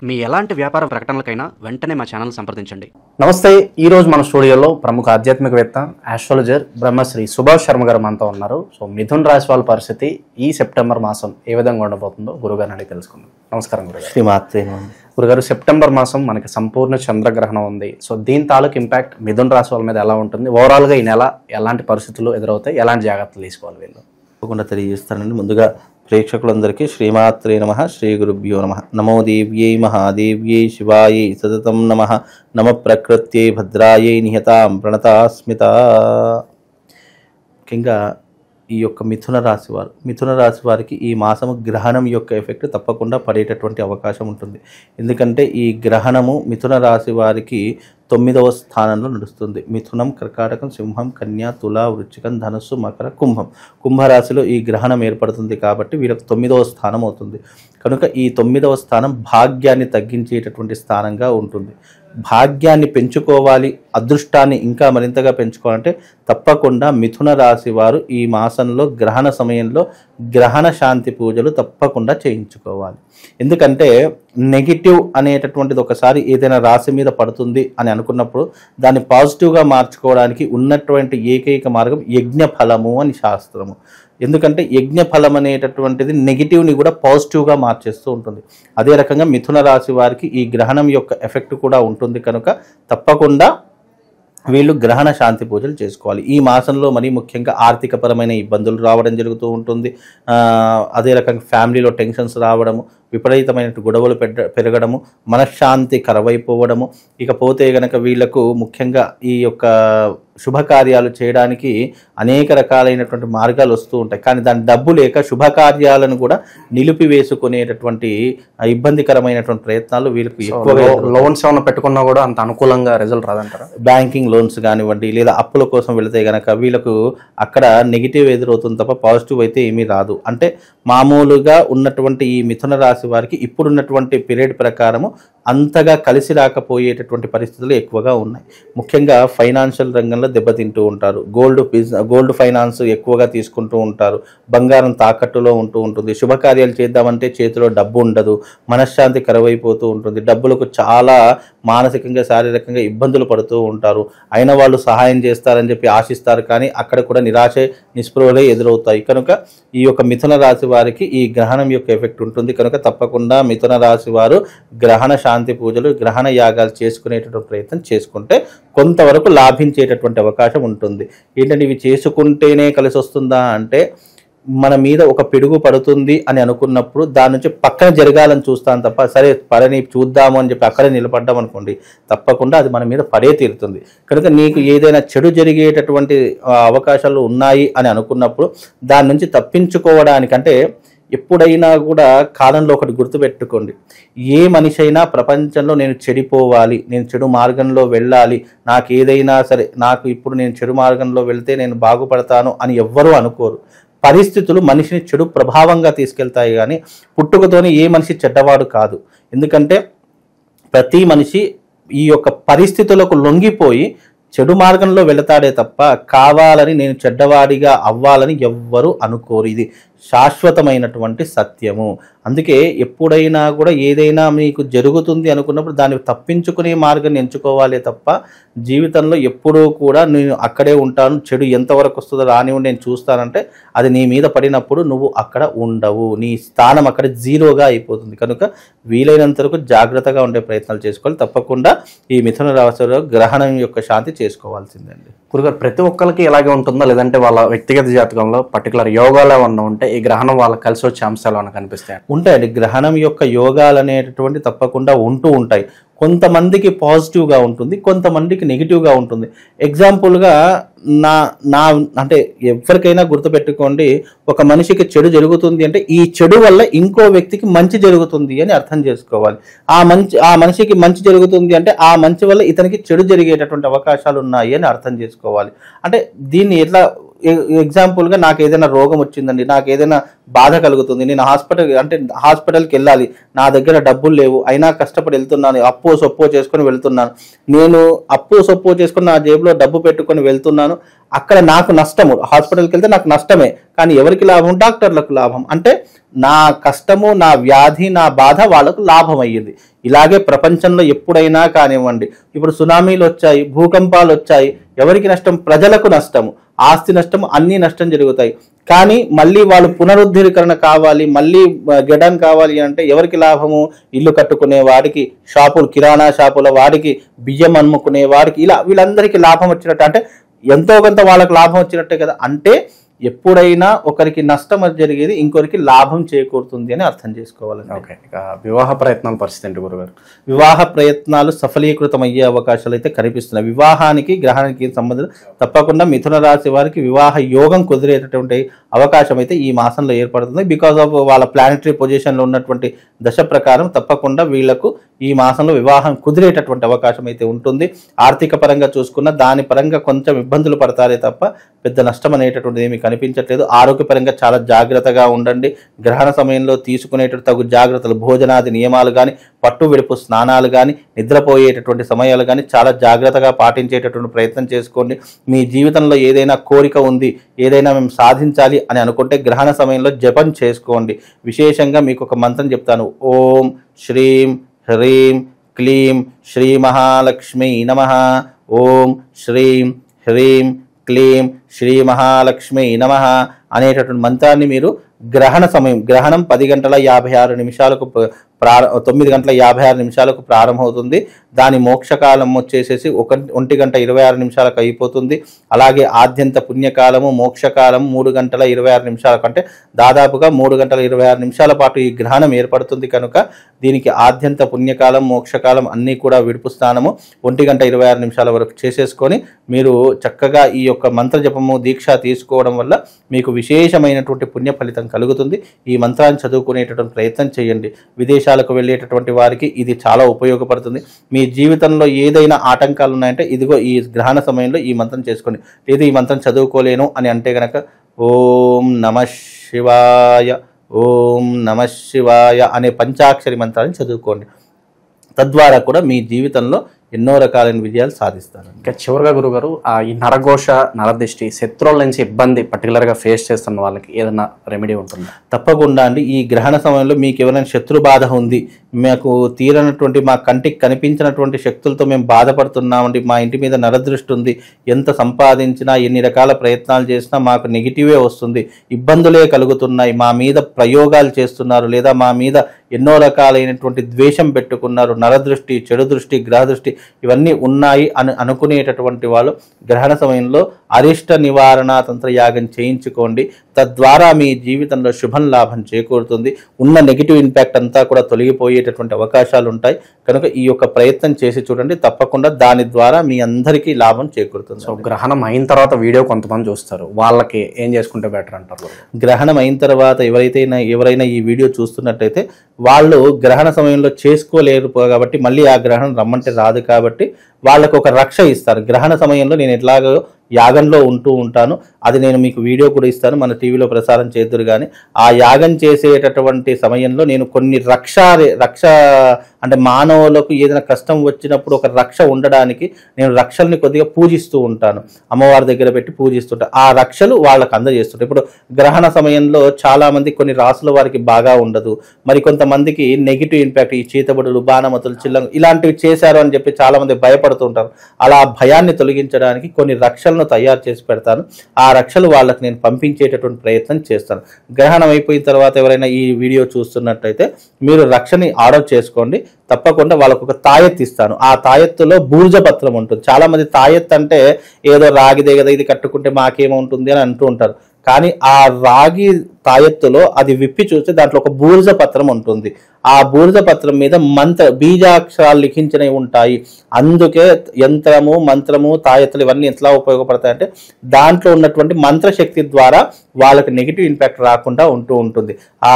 మీ ఎలాంటి వ్యాపార ప్రకటనలకైనా వెంటనే మా ఛానల్ సంప్రదించండి. నమస్తే. ఈ రోజు మన స్టూడియోలో ప్రముఖ ఆధ్యాత్మికవేత్త ఆస్ట్రాలజర్ బ్రహ్మశ్రీ సుభాష్ శర్మ గారు మనతో ఉన్నారు. సో మిథున్ రాశి వాళ్ళ పరిస్థితి ఈ సెప్టెంబర్ మాసం ఏ విధంగా ఉండబోతుందో గురుగారిని అడిగి తెలుసుకుందాం. నమస్కారం గురుగారు. శ్రీమాత్రే. గురుగారు, సెప్టెంబర్ మాసం మనకి సంపూర్ణ చంద్రగ్రహణం ఉంది. సో దీని తాలూకు ఇంపాక్ట్ మిథున్ రాశి వాళ్ళ మీద ఎలా ఉంటుంది? ఓవరాల్గా ఈ నెల ఎలాంటి పరిస్థితులు ఎదురవుతాయి, ఎలాంటి జాగ్రత్తలు తీసుకోవాలి వీళ్ళు? తప్పకుండా తెలియజేస్తానండి. ముందుగా ప్రేక్షకులందరికీ శ్రీమాత్రే నమః, శ్రీ గురుభ్యో నమః. నమో దేవ్యై మహాదేవ్యై శివాయై సతతం నమః. నమ ప్రకృత్యై భద్రాయై నిహతాం ప్రణతాస్మిత. ముఖ్యంగా ఈ యొక్క మిథున రాశి వారికి ఈ మాసము గ్రహణం యొక్క ఎఫెక్ట్ తప్పకుండా పడేటటువంటి అవకాశం ఉంటుంది. ఎందుకంటే ఈ గ్రహణము మిథున రాశి వారికి 9వ స్థానంలో నడుస్తుంది. మిథునం, కర్కాటకం, సింహం, కన్య, తుల, వృశ్చికం, ధనుస్సు, మకర, కుంభరాశిలో ఈ గ్రహణం ఏర్పడుతుంది. కాబట్టి వీళ్ళకి 9వ స్థానం అవుతుంది. కనుక ఈ 9వ స్థానం భాగ్యాన్ని తగ్గించేటటువంటి స్థానంగా ఉంటుంది. భాగ్యాన్ని పెంచుకోవాలి, అదృష్టాన్ని ఇంకా మరింతగా పెంచుకోవాలంటే తప్పకుండా మిథున రాశి వారు ఈ మాసంలో గ్రహణ సమయంలో గ్రహణ శాంతి పూజలు తప్పకుండా చేయించుకోవాలి. ఎందుకంటే నెగిటివ్ అనేటటువంటిది ఒకసారి ఏదైనా రాశి మీద పడుతుంది అని అనుకున్నప్పుడు దాన్ని పాజిటివ్గా మార్చుకోవడానికి ఉన్నటువంటి ఏకైక మార్గం యజ్ఞ ఫలము అని శాస్త్రము. ఎందుకంటే యజ్ఞ ఫలం అనేటటువంటిది నెగిటివ్ని కూడా పాజిటివ్గా మార్చేస్తూ ఉంటుంది. అదే రకంగా మిథున రాశి వారికి ఈ గ్రహణం యొక్క ఎఫెక్ట్ కూడా ఉంటుంది. కనుక తప్పకుండా వీళ్ళు గ్రహణ శాంతి పూజలు చేసుకోవాలి. ఈ మాసంలో మరీ ముఖ్యంగా ఆర్థికపరమైన ఇబ్బందులు రావడం జరుగుతూ ఉంటుంది. అదే రకంగా ఫ్యామిలీలో టెన్షన్స్ రావడము, విపరీతమైన గొడవలు పెరగడము, మనశ్శాంతి కరవైపోవడము. ఇకపోతే గనక వీళ్లకు ముఖ్యంగా ఈ యొక్క శుభకార్యాలు చేయడానికి అనేక రకాలైనటువంటి మార్గాలు వస్తూ ఉంటాయి. కానీ దాని డబ్బు లేక శుభకార్యాలను కూడా నిలిపివేసుకునేటటువంటి ఇబ్బందికరమైనటువంటి ప్రయత్నాలు వీళ్ళకి ఎక్కువగా. లోన్స్ ఏమైనా పెట్టుకున్నా కూడా అంత అనుకూలంగా రిజల్ట్ రాదంటారా? బ్యాంకింగ్ లోన్స్ కానివ్వండి, లేదా అప్పుల కోసం వెళితే గనక వీళ్ళకు అక్కడ నెగిటివ్ ఎదురవుతుంది తప్ప పాజిటివ్ అయితే ఏమీ రాదు. అంటే మామూలుగా ఉన్నటువంటి ఈ మిథున రాశి వారికి ఇప్పుడున్నటువంటి పీరియడ్ ప్రకారము అంతగా కలిసి రాకపోయేటటువంటి పరిస్థితులు ఎక్కువగా ఉన్నాయి. ముఖ్యంగా ఫైనాన్షియల్ రంగంలో దెబ్బతింటూ ఉంటారు. గోల్డ్ ఫైనాన్స్ ఎక్కువగా తీసుకుంటూ ఉంటారు. బంగారం తాకట్టులో ఉంటూ ఉంటుంది. శుభకార్యాలు చేద్దామంటే చేతిలో డబ్బు ఉండదు. మనశ్శాంతి కరువైపోతూ ఉంటుంది. డబ్బులకు చాలా మానసికంగా శారీరకంగా ఇబ్బందులు పడుతూ ఉంటారు. అయిన వాళ్ళు సహాయం చేస్తారని చెప్పి ఆశిస్తారు, కానీ అక్కడ కూడా నిరాశ నిస్పృహలే ఎదురవుతాయి. కనుక ఈ యొక్క మిథున రాశి వారికి ఈ గ్రహణం యొక్క ఎఫెక్ట్ ఉంటుంది. కనుక తప్పకుండా మిథున రాశి వారు గ్రహణ శాంతి పూజలు, గ్రహణ యాగాలు చేసుకునేటటువంటి ప్రయత్నం చేసుకుంటే కొంతవరకు లాభించేటటువంటి అవకాశం ఉంటుంది. ఏంటంటే ఇవి చేసుకుంటేనే కలిసి వస్తుందా అంటే, మన మీద ఒక పిడుగు పడుతుంది అని అనుకున్నప్పుడు దాని నుంచి పక్కన జరగాలని చూస్తాను తప్ప, సరే పడని చూద్దాము అని చెప్పి అక్కడే నిలబడ్డాం అనుకోండి, తప్పకుండా అది మన మీద పడే తీరుతుంది. కనుక నీకు ఏదైనా చెడు జరిగేటటువంటి అవకాశాలు ఉన్నాయి అని అనుకున్నప్పుడు దాని నుంచి తప్పించుకోవడానికంటే ఎప్పుడైనా కూడా కాలంలో ఒకటి గుర్తుపెట్టుకోండి. ఏ మనిషి అయినా ప్రపంచంలో నేను చెడిపోవాలి, నేను చెడు మార్గంలో వెళ్ళాలి, నాకు ఏదైనా సరే, నాకు ఇప్పుడు నేను చెడు మార్గంలో వెళ్తే నేను బాగుపడతాను అని ఎవ్వరూ అనుకోరు. పరిస్థితులు మనిషిని చెడు ప్రభావంగా తీసుకెళ్తాయి, కానీ పుట్టుకతోనే ఏ మనిషి చెడ్డవాడు కాదు. ఎందుకంటే ప్రతి మనిషి ఈ యొక్క పరిస్థితులకు లొంగిపోయి చెడు మార్గంలో వెళతాడే తప్ప కావాలని నేను చెడ్డవాడిగా అవ్వాలని ఎవ్వరూ అనుకోరు. ఇది శాశ్వతమైనటువంటి సత్యము. అందుకే ఎప్పుడైనా కూడా ఏదైనా మీకు జరుగుతుంది అనుకున్నప్పుడు దాన్ని తప్పించుకునే మార్గాన్ని ఎంచుకోవాలి తప్ప జీవితంలో ఎప్పుడూ కూడా నేను అక్కడే ఉంటాను, చెడు ఎంతవరకు వస్తుందో రానివ్వండి నేను చూస్తానంటే అది నీ మీద పడినప్పుడు నువ్వు అక్కడ ఉండవు, నీ స్థానం అక్కడ జీరోగా అయిపోతుంది. కనుక వీలైనంత వరకు జాగ్రత్తగా ఉండే ప్రయత్నాలు చేసుకోవాలి. తప్పకుండా ఈ మిథున రాశిలో గ్రహణం యొక్క శాంతి చేసుకోవాల్సిందండి. గురుగారు, ప్రతి ఒక్కరికి ఇలాగే ఉంటుందా, లేదంటే వాళ్ళ వ్యక్తిగత జాతకంలో పర్టికులర్ యోగాలు ఏమన్నా ఉంటే ఈ గ్రహణం వాళ్ళకి కలిసి వచ్చే అంశాలు ఏమైనా కనిపిస్తాయి? ఉంటాయండి. గ్రహణం యొక్క యోగాలు అనేటటువంటి తప్పకుండా ఉంటూ ఉంటాయి. కొంతమందికి పాజిటివ్గా ఉంటుంది, కొంతమందికి నెగిటివ్గా ఉంటుంది. ఎగ్జాంపుల్గా నా అంటే ఎవరికైనా గుర్తుపెట్టుకోండి, ఒక మనిషికి చెడు జరుగుతుంది అంటే ఈ చెడు వల్ల ఇంకో వ్యక్తికి మంచి జరుగుతుంది అని అర్థం చేసుకోవాలి. ఆ మనిషికి మంచి జరుగుతుంది అంటే ఆ మంచి వల్ల ఇతనికి చెడు జరిగేటటువంటి అవకాశాలు ఉన్నాయి అని అర్థం చేసుకోవాలి. అంటే దీన్ని ఎట్లా ఎగ్జాంపుల్గా నాకు ఏదైనా రోగం వచ్చిందండి, నాకు ఏదైనా బాధ కలుగుతుంది, నేను హాస్పిటల్కి వెళ్ళాలి, నా దగ్గర డబ్బులు లేవు, అయినా కష్టపడి వెళ్తున్నాను, అప్పు సొప్పు చేసుకొని వెళ్తున్నాను, నేను అప్పు సొప్పు చేసుకొని నా జేబులో డబ్బు పెట్టుకొని వెళ్తున్నాను, అక్కడ నాకు నష్టము, హాస్పిటల్కి వెళ్తే నాకు నష్టమే, కానీ ఎవరికి లాభం? డాక్టర్లకు లాభం. అంటే నా కష్టము, నా వ్యాధి, నా బాధ వాళ్ళకు లాభం అయ్యింది. ఇలాగే ప్రపంచంలో ఎప్పుడైనా కానివ్వండి, ఇప్పుడు సునామీలు వచ్చాయి, భూకంపాలు వచ్చాయి, ఎవరికి నష్టం? ప్రజలకు నష్టము, ఆస్తి నష్టము, అన్ని నష్టం జరుగుతాయి. కానీ మళ్ళీ వాళ్ళు పునరుద్ధీకరణ కావాలి, మళ్ళీ గెడన్ కావాలి అంటే ఎవరికి లాభము? ఇల్లు కట్టుకునే వాడికి, షాపులు, కిరాణా షాపుల వాడికి, బియ్యం అమ్ముకునే వాడికి, ఇలా వీళ్ళందరికీ లాభం వచ్చినట్టు, అంటే ఎంతో కొంత వాళ్ళకి లాభం వచ్చినట్టే కదా. అంటే ఎప్పుడైనా ఒకరికి నష్టం జరిగేది ఇంకొకరికి లాభం చేకూరుతుంది అని అర్థం చేసుకోవాలండి. ఓకే, ఇక వివాహ ప్రయత్నాల పరిస్థితి ఏంటి గురుగారు? వివాహ ప్రయత్నాలు సఫలీకృతం అయ్యే అవకాశాలు అయితే కనిపిస్తున్నాయి. వివాహానికి గ్రహానికి సంబంధం తప్పకుండా మిథున రాశి వారికి వివాహ యోగం కుదిరేటటువంటి అవకాశం అయితే ఈ మాసంలో ఏర్పడుతుంది. బికాస్ ఆఫ్ వాళ్ళ ప్లానటరీ పొజిషన్లో ఉన్నటువంటి దశ ప్రకారం తప్పకుండా వీళ్లకు ఈ మాసంలో వివాహం కుదిరేటటువంటి అవకాశం అయితే ఉంటుంది. ఆర్థిక పరంగా చూసుకున్న దాని పరంగా కొంచెం ఇబ్బందులు పడతారే తప్ప పెద్ద నష్టం అనేటటువంటిది ఏమీ కనిపించట్లేదు. ఆరోగ్యపరంగా చాలా జాగ్రత్తగా ఉండండి. గ్రహణ సమయంలో తీసుకునేటటువంటి తగు జాగ్రత్తలు, భోజనాది నియమాలు కానీ, పట్టు విడుపు స్నానాలు కానీ, నిద్రపోయేటటువంటి సమయాలు కానీ చాలా జాగ్రత్తగా పాటించేటటువంటి ప్రయత్నం చేసుకోండి. మీ జీవితంలో ఏదైనా కోరిక ఉంది, ఏదైనా మేము సాధించాలి అని అనుకుంటే గ్రహణ సమయంలో జపం చేసుకోండి. విశేషంగా మీకు ఒక మంత్రం చెప్తాను. ఓం శ్రీం హ్రీం క్లీం శ్రీ మహాలక్ష్మీ నమః. ఓం శ్రీం హ్రీం క్లీం శ్రీ మహాలక్ష్మీ నమః అనేటటువంటి మంత్రాన్ని మీరు గ్రహణ సమయం, గ్రహణం 10:56 9:56 ప్రారంభమవుతుంది. దాని మోక్షకాలం వచ్చేసేసి 1:26 అయిపోతుంది. అలాగే ఆద్యంత పుణ్యకాలము, మోక్షకాలము 3:26 అంటే దాదాపుగా 3:26 పాటు ఈ గ్రహణం ఏర్పడుతుంది. కనుక దీనికి ఆద్యంత పుణ్యకాలం, మోక్షకాలం అన్నీ కూడా విడుపు స్నానము 1:26 వరకు చేసేసుకొని మీరు చక్కగా ఈ యొక్క మంత్ర జపము, దీక్ష తీసుకోవడం వల్ల మీకు విశేషమైనటువంటి పుణ్య ఫలితం కలుగుతుంది. ఈ మంత్రాన్ని చదువుకునేటటువంటి ప్రయత్నం చేయండి. విదేశాలకు వెళ్ళేటటువంటి వారికి ఇది చాలా ఉపయోగపడుతుంది. మీ జీవితంలో ఏదైనా ఆటంకాలు ఉన్నాయంటే ఇదిగో ఈ గ్రహణ సమయంలో ఈ మంత్రం చేసుకోండి. లేదు ఈ మంత్రం చదువుకోలేను అని అంటే గనక ఓం నమః శివాయ, ఓం నమః శివాయ అనే పంచాక్షరి మంత్రాన్ని చదువుకోండి. తద్వారా కూడా మీ జీవితంలో ఎన్నో రకాలైన విజయాలు సాధిస్తారు. ఇంకా చివరిగా గురుగారు, ఈ నరఘోష, నరదిష్టి, శత్రువుల నుంచి ఇబ్బంది పర్టికులర్గా ఫేస్ చేస్తున్న వాళ్ళకి ఏదైనా రెమెడీ ఉంటుందా? తప్పకుండా అండి. ఈ గ్రహణ సమయంలో మీకు ఎవరైనా శత్రు బాధ ఉంది, మాకు తీరనటువంటి, మా కంటికి కనిపించినటువంటి శక్తులతో మేము బాధపడుతున్నామండి, మా ఇంటి మీద నరదృష్టి ఉంది, ఎంత సంపాదించినా ఎన్ని రకాల ప్రయత్నాలు చేసినా మాకు నెగిటివే వస్తుంది, ఇబ్బందులే కలుగుతున్నాయి, మా మీద ప్రయోగాలు చేస్తున్నారు, లేదా మా మీద ఎన్నో రకాలైనటువంటి ద్వేషం పెట్టుకున్నారు, నరదృష్టి, చెడు దృష్టి, గ్రహ దృష్టి ఇవన్నీ ఉన్నాయి అని అనుకునేటటువంటి వాళ్ళు గ్రహణ సమయంలో అరిష్ట నివారణ తంత్ర యాగం చేయించుకోండి. తద్వారా మీ జీవితంలో శుభం లాభం చేకూరుతుంది. ఉన్న నెగిటివ్ ఇంపాక్ట్ అంతా కూడా తొలగిపోయేటటువంటి అవకాశాలు ఉంటాయి. కనుక ఈ యొక్క ప్రయత్నం చేసి చూడండి. తప్పకుండా దాని ద్వారా మీ అందరికీ లాభం చేకూరుతుంది. సో గ్రహణం అయిన తర్వాత వీడియో కొంతమంది చూస్తారు, వాళ్ళకి ఏం చేసుకుంటే బెటర్ అంటారు? గ్రహణం అయిన తర్వాత ఎవరైనా ఈ వీడియో చూస్తున్నట్టయితే వాళ్ళు గ్రహణ సమయంలో చేసుకోలేరు కాబట్టి, మళ్ళీ ఆ గ్రహణం రమ్మంటే రాదు కాబట్టి వాళ్ళకు ఒక రక్ష ఇస్తారు. గ్రహణ సమయంలో నేను ఎట్లాగో యాగంలో ఉంటూ ఉంటాను, అది నేను మీకు వీడియో కూడా ఇస్తాను, మన టీవీలో ప్రసారం చేద్దురు. కానీ ఆ యాగం చేసేటటువంటి సమయంలో నేను కొన్ని రక్ష అంటే మానవులకు ఏదైనా కష్టం వచ్చినప్పుడు ఒక రక్ష ఉండడానికి నేను రక్షల్ని కొద్దిగా పూజిస్తూ ఉంటాను, అమ్మవారి దగ్గర పెట్టి పూజిస్తుంటాను. ఆ రక్షలు వాళ్ళకు అందజేస్తుంటాను. ఇప్పుడు గ్రహణ సమయంలో చాలామంది కొన్ని రాసుల వారికి బాగా ఉండదు, మరి కొంతమందికి నెగిటివ్ ఇంపాక్ట్, ఈ చీతబడులు, బాణమతులు, చిల్లం ఇలాంటివి చేశారు అని చెప్పి చాలామంది భయపడుతూ ఉంటారు. అలా భయాన్ని తొలగించడానికి కొన్ని రక్షలను తయారు చేసి పెడతాను. ఆ రక్షలు వాళ్ళకి నేను పంపించేటటువంటి ప్రయత్నం చేస్తాను. గ్రహణం అయిపోయిన తర్వాత ఎవరైనా ఈ వీడియో చూస్తున్నట్టయితే మీరు రక్షని ఆర్డర్ చేసుకోండి. తప్పకుండా వాళ్ళకు ఒక తాయెత్తు ఇస్తాను. ఆ తాయెత్తులో బూర్జ పత్రం ఉంటుంది. చాలా మంది తాయెత్తు అంటే ఏదో రాగిదే కదా, ఇది కట్టుకుంటే మాకేముంటుంది అని అంటూ ఉంటారు. కానీ ఆ రాగి తాయెత్తులో అది విప్పి చూస్తే దాంట్లో ఒక బూర్జ పత్రం ఉంటుంది. ఆ బూర్జ పత్రం మీద బీజాక్షరాలు లిఖించినవి ఉంటాయి. అందుకే యంత్రము, మంత్రము, తాయెత్తులు ఇవన్నీ ఎట్లా ఉపయోగపడతాయంటే దాంట్లో ఉన్నటువంటి మంత్రశక్తి ద్వారా వాళ్ళకి నెగిటివ్ ఇంపాక్ట్ రాకుండా ఉంటుంది. ఆ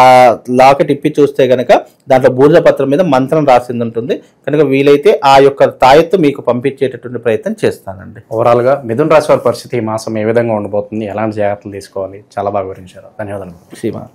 లాకెట్ ఇప్పి చూస్తే కనుక దాంట్లో బూర్జ పత్రం మీద మంత్రం రాసింది ఉంటుంది. కనుక వీలైతే ఆ యొక్క తాయెత్తు మీకు పంపించేటటువంటి ప్రయత్నం చేస్తానండి. ఓవరాల్గా మిథున రాశి వారి పరిస్థితి ఈ మాసం ఏ విధంగా ఉండబోతుంది, ఎలాంటి జాగ్రత్తలు తీసుకోవాలి, చాలా బాగా వివరించారు. ధన్యవాదాలు. శ్రీమాన్.